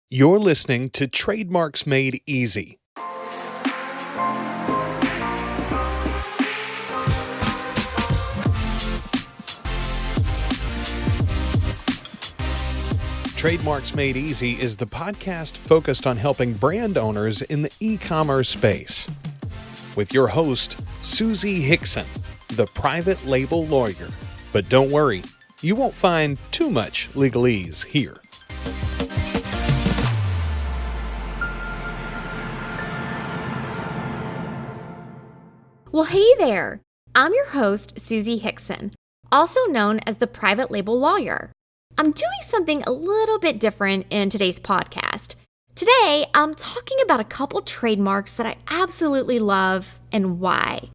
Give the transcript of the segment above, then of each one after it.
You're listening to Trademarks Made Easy. Trademarks Made Easy is the podcast focused on helping brand owners in the e-commerce space. With your host, Suzi Hixon, the private label lawyer. But don't worry, you won't find too much legalese here. Well, hey there. I'm your host, Suzi Hixon, also known as the private label lawyer. I'm doing something a little bit different in today's podcast. Today, I'm talking about a couple trademarks that I absolutely love and why.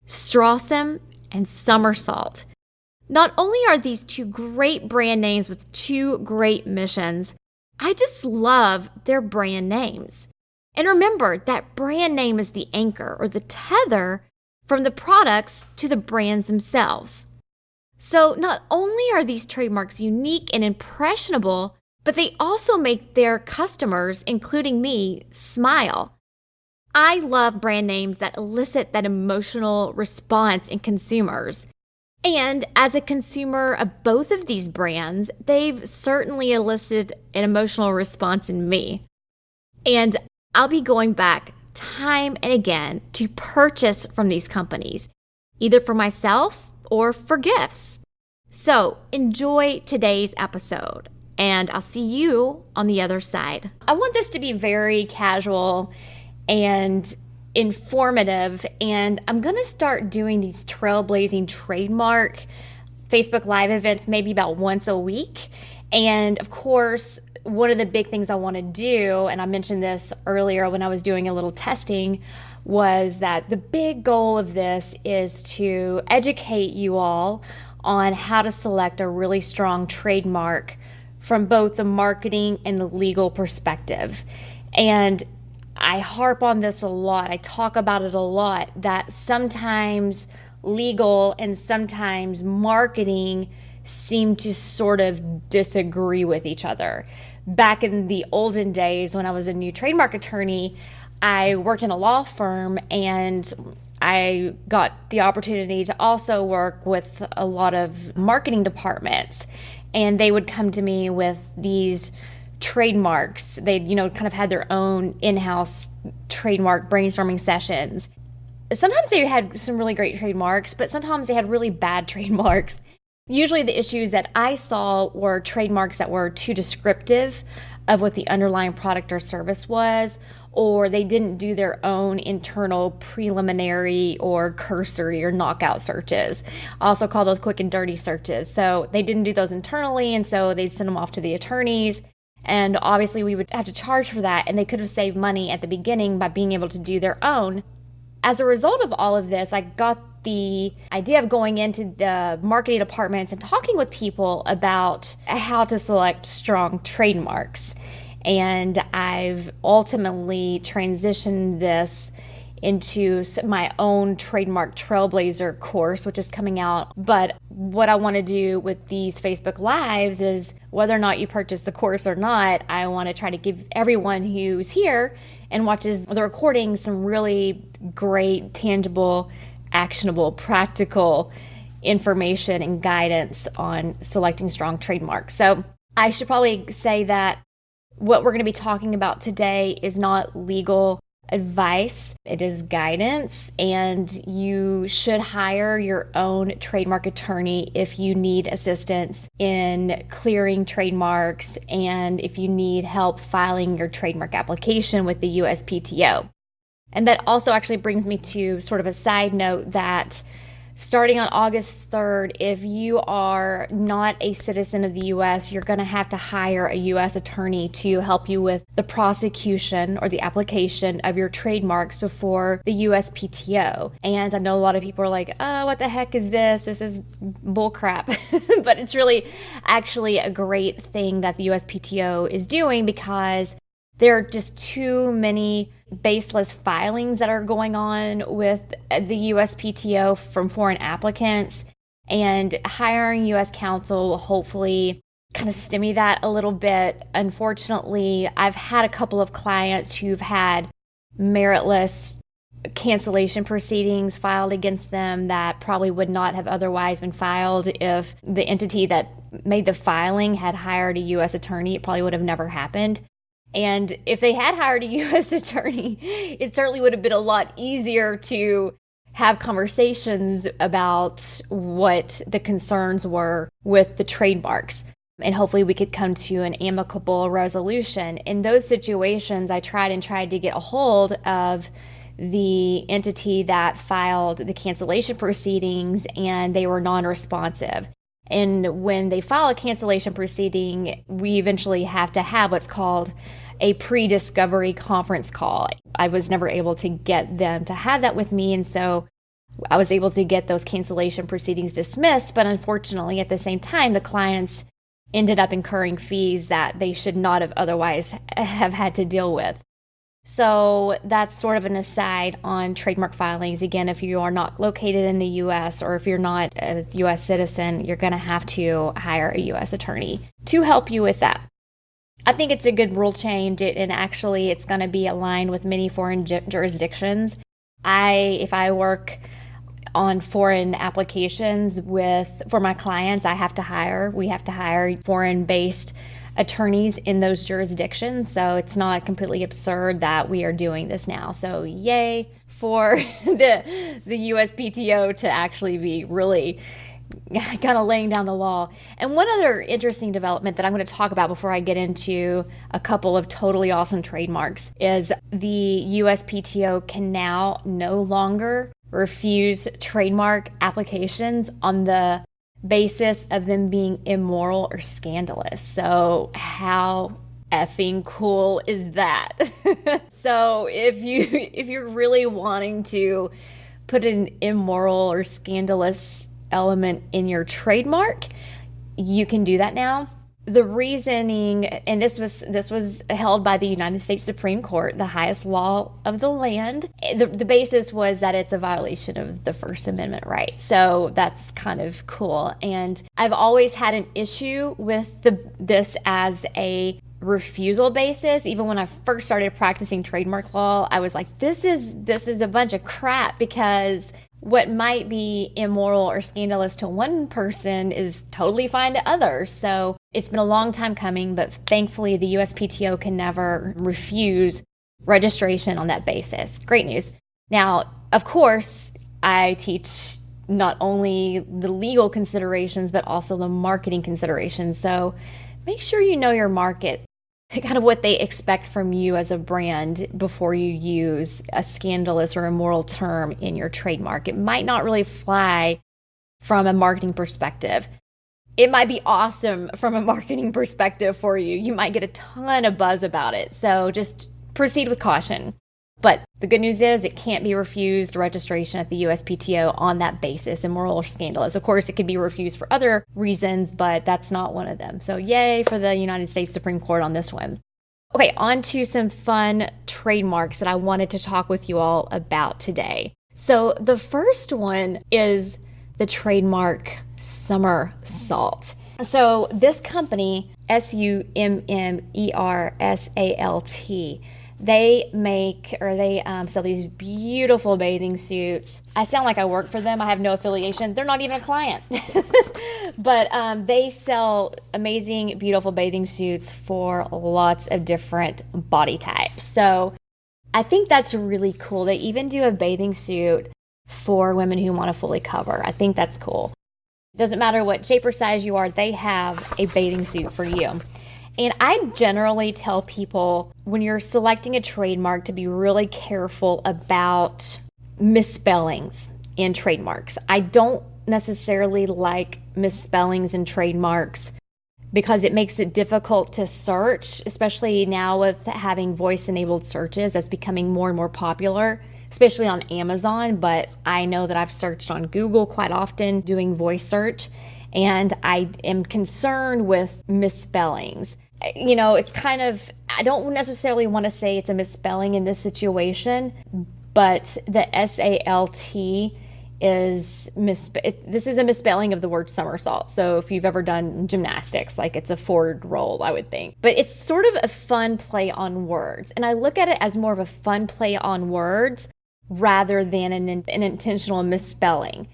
Strawsome and SummerSalt. Not only are these two great brand names with two great missions, I just love their brand names. And remember that brand name is the anchor or the tether from the products to the brands themselves. So not only are these trademarks unique and impressionable, but they also make their customers, including me, smile. I love brand names that elicit that emotional response in consumers. And as a consumer of both of these brands, they've certainly elicited an emotional response in me. And I'll be going back time and again to purchase from these companies, either for myself or for gifts. So enjoy today's episode, and I'll see you on the other side. I want this to be very casual and informative, and I'm going to start doing these Trailblazing Trademark Facebook Live events maybe about once a week. And of course, one of the big things I want to do, and I mentioned this earlier when I was doing a little testing, was that the big goal of this is to educate you all on how to select a really strong trademark from both the marketing and the legal perspective. And I harp on this a lot. I talk about it a lot, that sometimes legal and sometimes marketing seem to sort of disagree with each other. Back in the olden days when I was a new trademark attorney, I worked in a law firm, and I got the opportunity to also work with a lot of marketing departments, and they would come to me with these trademarks. They'd, kind of had their own in-house trademark brainstorming sessions. Sometimes they had some really great trademarks, but sometimes they had really bad trademarks. Usually the issues that I saw were trademarks that were too descriptive of what the underlying product or service was, or they didn't do their own internal preliminary or cursory or knockout searches. I also call those quick and dirty searches. So they didn't do those internally, and so they'd send them off to the attorneys. And obviously we would have to charge for that, and they could have saved money at the beginning by being able to do their own. As a result of all of this, I got the idea of going into the marketing departments and talking with people about how to select strong trademarks. And I've ultimately transitioned this into my own trademark trailblazer course, which is coming out. But what I want to do with these Facebook Lives is, whether or not you purchase the course or not, I want to try to give everyone who's here and watches the recording some really great, tangible, actionable, practical information and guidance on selecting strong trademarks. So I should probably say that what we're going to be talking about today is not legal advice. It is guidance, and you should hire your own trademark attorney if you need assistance in clearing trademarks and if you need help filing your trademark application with the USPTO. And that also actually brings me to sort of a side note that starting on August 3rd, if you are not a citizen of the U.S., you're going to have to hire a U.S. attorney to help you with the prosecution or the application of your trademarks before the USPTO. And I know a lot of people are like, oh, what the heck is this? This is bullcrap. But it's really actually a great thing that the USPTO is doing, because there are just too many baseless filings that are going on with the USPTO from foreign applicants, and hiring U.S. counsel will hopefully kind of stymie that a little bit. Unfortunately, I've had a couple of clients who've had meritless cancellation proceedings filed against them that probably would not have otherwise been filed if the entity that made the filing had hired a U.S. attorney. It probably would have never happened. And if they had hired a U.S. attorney, it certainly would have been a lot easier to have conversations about what the concerns were with the trademarks. And hopefully we could come to an amicable resolution. In those situations, I tried to get a hold of the entity that filed the cancellation proceedings, and they were non-responsive. And when they file a cancellation proceeding, we eventually have to have what's called a pre-discovery conference call. I was never able to get them to have that with me, and so I was able to get those cancellation proceedings dismissed. But unfortunately, at the same time, the clients ended up incurring fees that they should not have otherwise have had to deal with. So that's sort of an aside on trademark filings. Again, if you are not located in the U.S. or if you're not a U.S. citizen, you're going to have to hire a U.S. attorney to help you with that. I think it's a good rule change, and actually it's going to be aligned with many foreign jurisdictions. If I work on foreign applications for my clients, we have to hire foreign-based attorneys in those jurisdictions. So it's not completely absurd that we are doing this now. So yay for the USPTO to actually be really kind of laying down the law. And one other interesting development that I'm going to talk about before I get into a couple of totally awesome trademarks is the USPTO can now no longer refuse trademark applications on the basis of them being immoral or scandalous. So how effing cool is that? So if you're really wanting to put an immoral or scandalous element in your trademark, you can do that now. The reasoning, and this was held by the United States Supreme Court, the highest law of the land. The basis was that it's a violation of the First Amendment right. So that's kind of cool. And I've always had an issue with this as a refusal basis. Even when I first started practicing trademark law, I was like, this is a bunch of crap, because what might be immoral or scandalous to one person is totally fine to others. So it's been a long time coming, but thankfully the USPTO can never refuse registration on that basis. Great news. Now, of course, I teach not only the legal considerations, but also the marketing considerations. So make sure you know your market, kind of what they expect from you as a brand before you use a scandalous or immoral term in your trademark. It might not really fly from a marketing perspective. It might be awesome from a marketing perspective for you. You might get a ton of buzz about it. So just proceed with caution. But the good news is it can't be refused registration at the USPTO on that basis, immoral or scandalous. Of course, it could be refused for other reasons, but that's not one of them. So yay for the United States Supreme Court on this one. Okay, on to some fun trademarks that I wanted to talk with you all about today. So the first one is the trademark SummerSalt. So this company, SummerSalt, they sell these beautiful bathing suits. I sound like I work for them. I have no affiliation. They're not even a client. But they sell amazing, beautiful bathing suits for lots of different body types. So I think that's really cool. They even do a bathing suit for women who want to fully cover. I think that's cool. It doesn't matter what shape or size you are, they have a bathing suit for you. And I generally tell people when you're selecting a trademark to be really careful about misspellings in trademarks. I don't necessarily like misspellings in trademarks because it makes it difficult to search, especially now with having voice-enabled searches. That's becoming more and more popular, especially on Amazon. But I know that I've searched on Google quite often doing voice search, and I am concerned with misspellings. You know, it's kind of, I don't necessarily want to say it's a misspelling in this situation, but the SALT this is a misspelling of the word somersault. So if you've ever done gymnastics, like it's a forward roll, I would think. But it's sort of a fun play on words. And I look at it as more of a fun play on words rather than an intentional misspelling.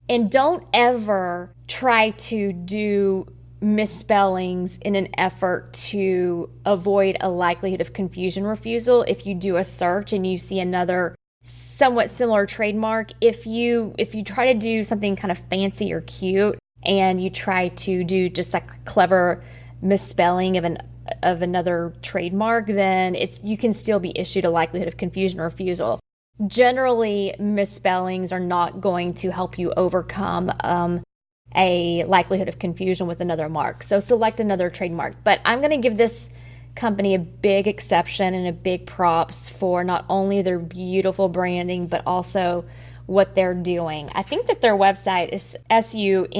And don't ever try to do misspellings in an effort to avoid a likelihood of confusion refusal. If you do a search and you see another somewhat similar trademark, if you try to do something kind of fancy or cute and you try to do just like a clever misspelling of another trademark, then you can still be issued a likelihood of confusion or refusal. Generally, misspellings are not going to help you overcome a likelihood of confusion with another mark. So select another trademark. But I'm going to give this company a big exception and a big props for not only their beautiful branding, but also what they're doing. I think that their website is SummerSalt.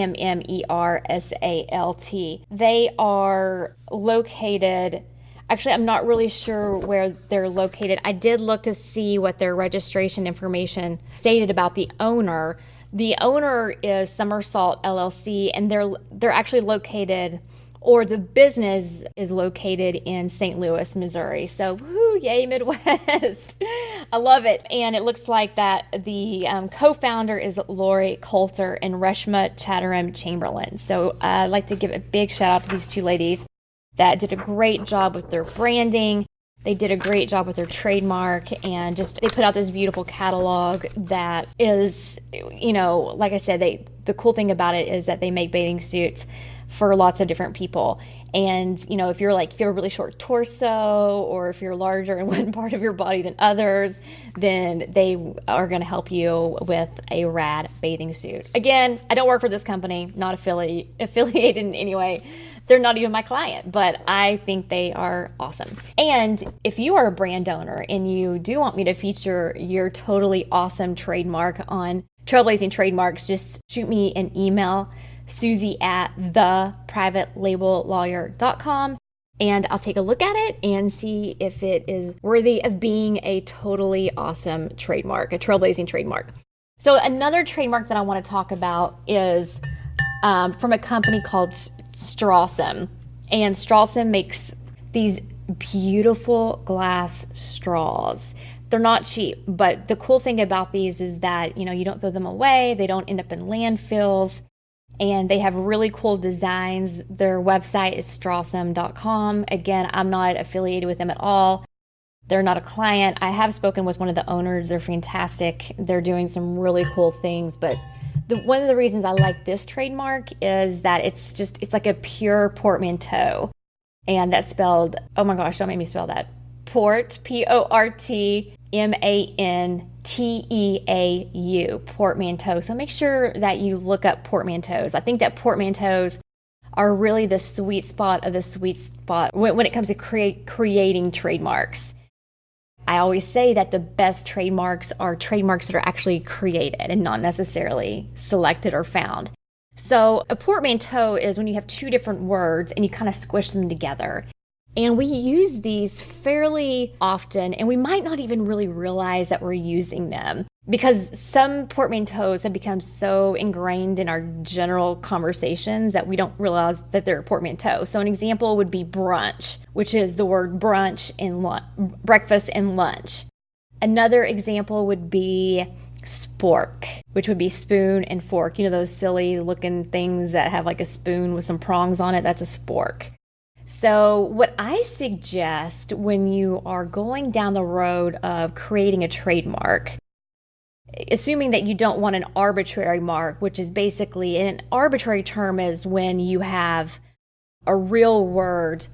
They are located, actually, I'm not really sure where they're located. I did look to see what their registration information stated about the owner. The owner is SummerSalt LLC, and they're actually located, or the business is located in St. Louis, Missouri. So, woo, yay, Midwest. I love it. And it looks like that the co-founder is Lori Coulter and Reshma Chatteram Chamberlain. So I'd like to give a big shout out to these two ladies that did a great job with their branding. They did a great job with their trademark, and just they put out this beautiful catalog that is, like I said, the cool thing about it is that they make bathing suits for lots of different people. And, if you have a really short torso, or if you're larger in one part of your body than others, then they are going to help you with a rad bathing suit. Again, I don't work for this company, not affiliated in any way. They're not even my client, but I think they are awesome. And if you are a brand owner and you do want me to feature your totally awesome trademark on Trailblazing Trademarks, just shoot me an email, Suzi@theprivatelabellawyer.com, and I'll take a look at it and see if it is worthy of being a totally awesome trademark, a trailblazing trademark. So another trademark that I want to talk about is from a company called Strawsome. And Strawsome makes these beautiful glass straws. They're not cheap, but the cool thing about these is that, you don't throw them away. They don't end up in landfills, and they have really cool designs. Their website is strawsome.com. Again, I'm not affiliated with them at all. They're not a client. I have spoken with one of the owners. They're fantastic. They're doing some really cool things, but one of the reasons I like this trademark is that it's like a pure portmanteau. And that's spelled, oh my gosh, don't make me spell that. Port, Portmanteau, portmanteau. So make sure that you look up portmanteaus. I think that portmanteaus are really the sweet spot of the sweet spot when it comes to creating trademarks. I always say that the best trademarks are trademarks that are actually created and not necessarily selected or found. So a portmanteau is when you have two different words and you kind of squish them together. And we use these fairly often, and we might not even really realize that we're using them because some portmanteaus have become so ingrained in our general conversations that we don't realize that they're a portmanteau. So an example would be brunch, which is the word brunch and breakfast and lunch. Another example would be spork, which would be spoon and fork. Those silly looking things that have like a spoon with some prongs on it, that's a spork. So what I suggest when you are going down the road of creating a trademark, assuming that you don't want an arbitrary mark, which is basically an arbitrary term is when you have a real word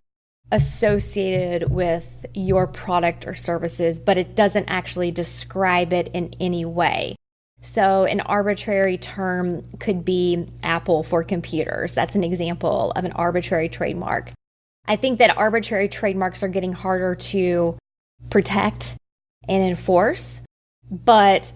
associated with your product or services, but it doesn't actually describe it in any way. So an arbitrary term could be Apple for computers. That's an example of an arbitrary trademark. I think that arbitrary trademarks are getting harder to protect and enforce, but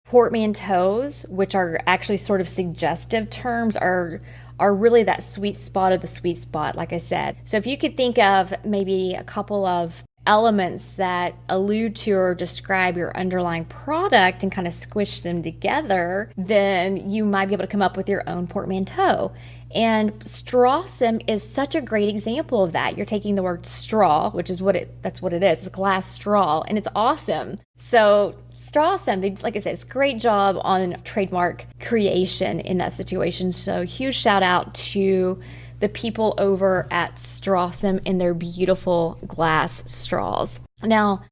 portmanteaus, which are actually sort of suggestive terms, are really that sweet spot of the sweet spot, like I said. So if you could think of maybe a couple of elements that allude to or describe your underlying product and kind of squish them together, then you might be able to come up with your own portmanteau. And Strawsome is such a great example of that. You're taking the word straw, which is that's what it is. It's a glass straw, and it's awesome. So Strawsome, like I said, it's a great job on trademark creation in that situation. So huge shout out to the people over at Strawsome and their beautiful glass straws. Now,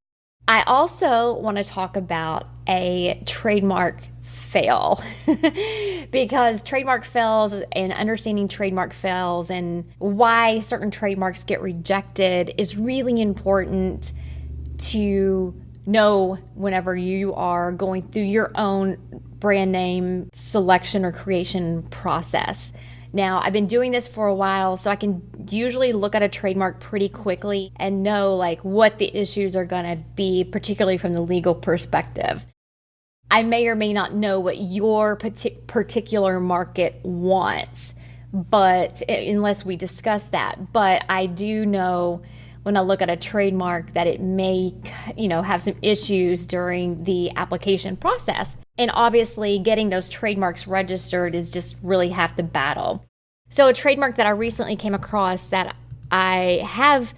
I also want to talk about a trademark fail because trademark fails and understanding trademark fails and why certain trademarks get rejected is really important to know whenever you are going through your own brand name selection or creation process. Now, I've been doing this for a while, so I can usually look at a trademark pretty quickly and know like what the issues are going to be, particularly from the legal perspective. I may or may not know what your particular market wants, but unless we discuss that. But I do know when I look at a trademark that it may, have some issues during the application process. And obviously getting those trademarks registered is just really half the battle. So a trademark that I recently came across that I have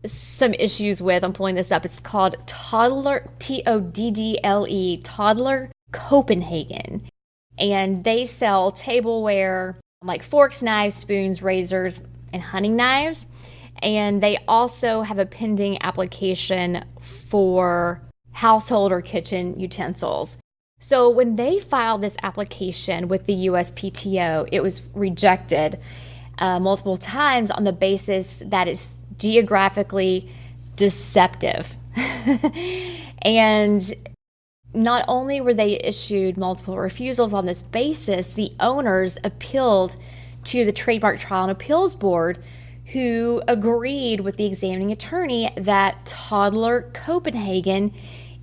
some issues with, I'm pulling this up, it's called Toddler, Toddle, Toddler Copenhagen. And they sell tableware like forks, knives, spoons, razors, and hunting knives. And they also have a pending application for household or kitchen utensils. So when they filed this application with the USPTO, it was rejected multiple times on the basis that it's geographically deceptive. And not only were they issued multiple refusals on this basis, the owners appealed to the Trademark Trial and Appeals Board, who agreed with the examining attorney that Toddler Copenhagen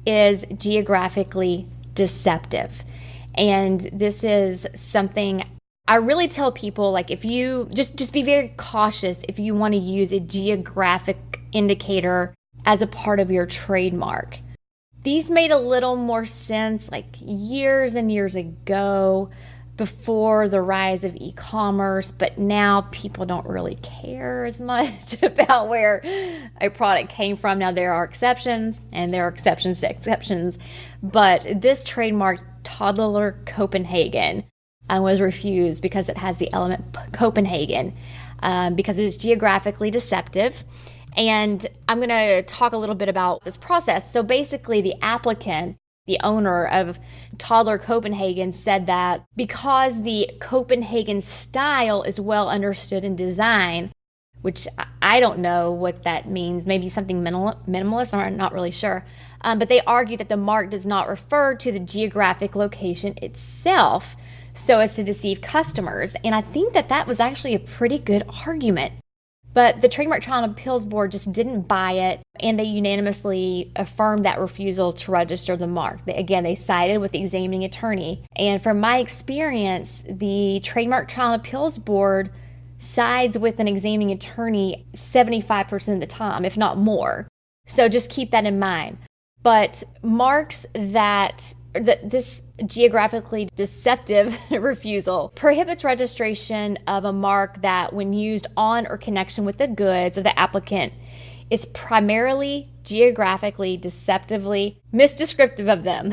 is geographically deceptive. And this is something I really tell people, like, if you just be very cautious if you want to use a geographic indicator as a part of your trademark. These made a little more sense like years and years ago before the rise of e-commerce, but now people don't really care as much about where a product came from. Now there are exceptions, and there are exceptions to exceptions, but this trademark, Toddler Copenhagen, was refused because it has the element Copenhagen, because it is geographically deceptive. And I'm going to talk a little bit about this process. So basically the applicant, the owner of Toddler Copenhagen, said that because the Copenhagen style is well understood in design, which I don't know what that means, maybe something minimalist, I'm not really sure. But they argue that the mark does not refer to the geographic location itself so as to deceive customers. And I think that was actually a pretty good argument. But the Trademark Trial and Appeals Board just didn't buy it, and they unanimously affirmed that refusal to register the mark. They sided with the examining attorney. And from my experience, the Trademark Trial and Appeals Board sides with an examining attorney 75% of the time, if not more. So just keep that in mind. But marks that this geographically deceptive refusal prohibits registration of a mark that, when used on or connection with the goods of the applicant, is primarily geographically deceptively misdescriptive of them.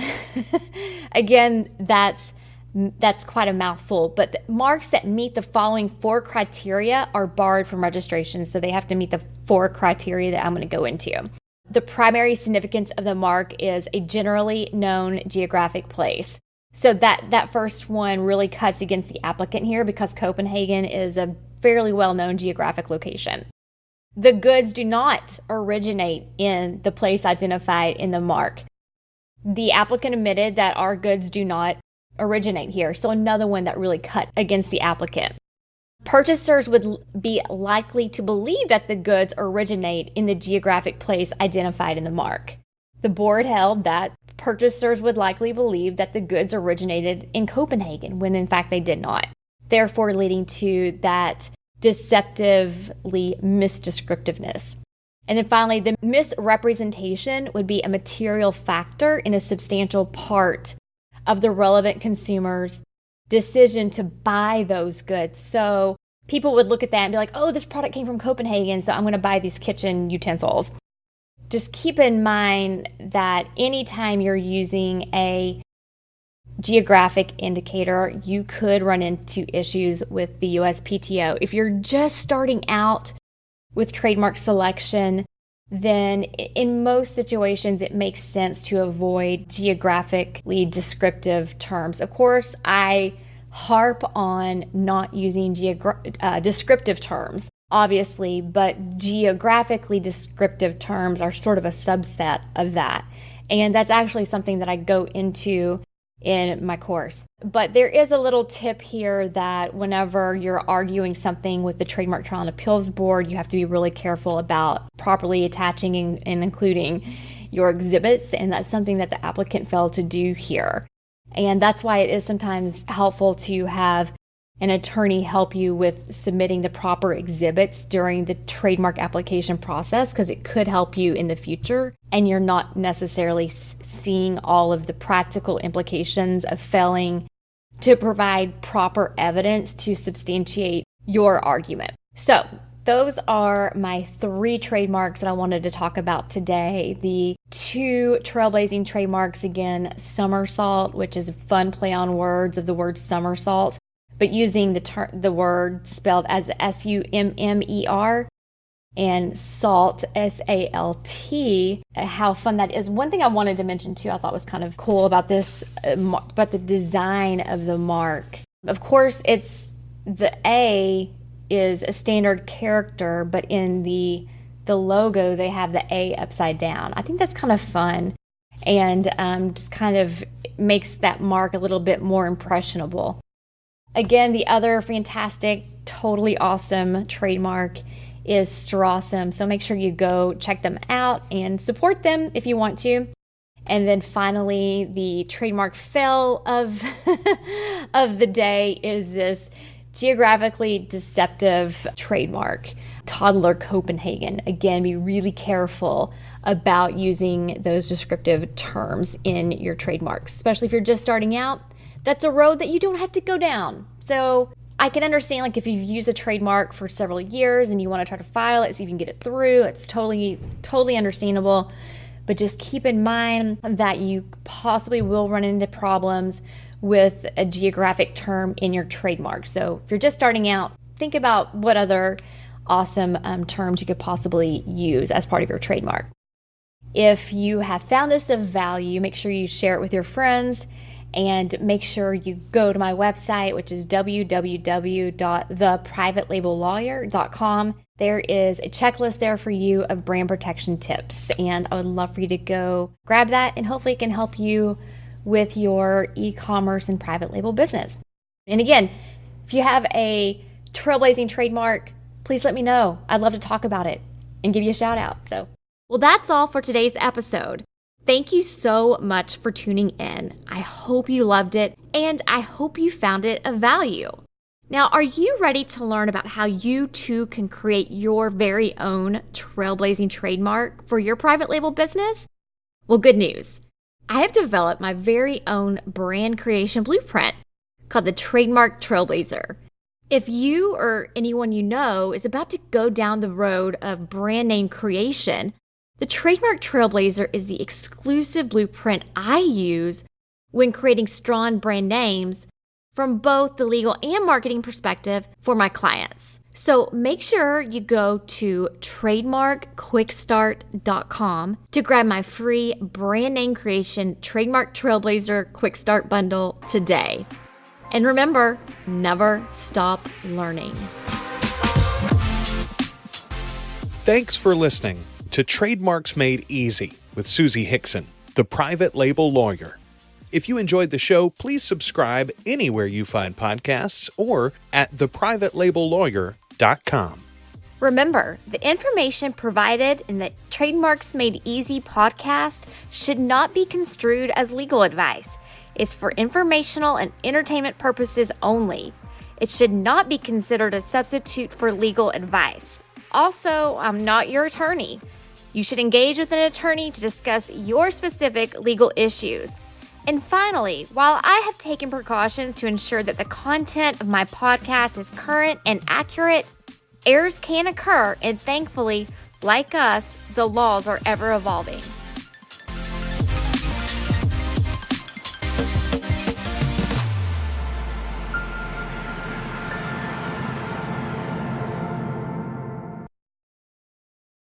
Again, that's quite a mouthful, but the marks that meet the following 4 criteria are barred from registration. So they have to meet the 4 criteria that I'm going to go into. The primary significance of the mark is a generally known geographic place. So that first one really cuts against the applicant here because Copenhagen is a fairly well-known geographic location. The goods do not originate in the place identified in the mark. The applicant admitted that our goods do not originate here. So another one that really cut against the applicant. Purchasers would be likely to believe that the goods originate in the geographic place identified in the mark. The board held that purchasers would likely believe that the goods originated in Copenhagen, when in fact they did not, therefore leading to that deceptively misdescriptiveness. And then finally, the misrepresentation would be a material factor in a substantial part of the relevant consumer's decision to buy those goods. So people would look at that and be like, oh, this product came from Copenhagen, so I'm going to buy these kitchen utensils. Just keep in mind that anytime you're using a geographic indicator, you could run into issues with the USPTO. If you're just starting out with trademark selection, then in most situations, it makes sense to avoid geographically descriptive terms. Of course, I harp on not using descriptive terms, obviously, but geographically descriptive terms are sort of a subset of that. And that's actually something that I go into in my course. But there is a little tip here that whenever you're arguing something with the Trademark Trial and Appeals Board, you have to be really careful about properly attaching and including your exhibits, and that's something that the applicant failed to do here. And that's why it is sometimes helpful to have an attorney help you with submitting the proper exhibits during the trademark application process, because it could help you in the future and you're not necessarily seeing all of the practical implications of failing to provide proper evidence to substantiate your argument. So those are my 3 trademarks that I wanted to talk about today. The 2 trailblazing trademarks, again, SummerSalt, which is a fun play on words of the word somersault, but using the word spelled as SUMMER, and salt, SALT, how fun that is. One thing I wanted to mention too, I thought was kind of cool about this, about the design of the mark. Of course, the A is a standard character, but in the logo, they have the A upside down. I think that's kind of fun, and just kind of makes that mark a little bit more impressionable. Again, the other fantastic, totally awesome trademark is Strawsome. So make sure you go check them out and support them if you want to. And then finally, the trademark fail of the day is this geographically deceptive trademark, Toddler Copenhagen. Again, be really careful about using those descriptive terms in your trademarks, especially if you're just starting out. That's a road that you don't have to go down. So I can understand, like, if you've used a trademark for several years and you want to try to file it, see if you can get it through, it's totally understandable. But just keep in mind that you possibly will run into problems with a geographic term in your trademark. So if you're just starting out, think about what other awesome terms you could possibly use as part of your trademark. If you have found this of value, make sure you share it with your friends. And make sure you go to my website, which is www.theprivatelabellawyer.com. There is a checklist there for you of brand protection tips. And I would love for you to go grab that, and hopefully it can help you with your e-commerce and private label business. And again, if you have a trailblazing trademark, please let me know. I'd love to talk about it and give you a shout out. Well, that's all for today's episode. Thank you so much for tuning in. I hope you loved it, and I hope you found it of value. Now, are you ready to learn about how you too can create your very own trailblazing trademark for your private label business? Well, good news. I have developed my very own brand creation blueprint called the Trademark Trailblazer. If you or anyone you know is about to go down the road of brand name creation, the Trademark Trailblazer is the exclusive blueprint I use when creating strong brand names from both the legal and marketing perspective for my clients. So make sure you go to trademarkquickstart.com to grab my free brand name creation Trademark Trailblazer Quick Start bundle today. And remember, never stop learning. Thanks for listening to Trademarks Made Easy with Suzi Hixon, the private label lawyer. If you enjoyed the show, please subscribe anywhere you find podcasts or at theprivatelabellawyer.com. Remember, the information provided in the Trademarks Made Easy podcast should not be construed as legal advice. It's for informational and entertainment purposes only. It should not be considered a substitute for legal advice. Also, I'm not your attorney. You should engage with an attorney to discuss your specific legal issues. And finally, while I have taken precautions to ensure that the content of my podcast is current and accurate, errors can occur, and thankfully, like us, the laws are ever evolving.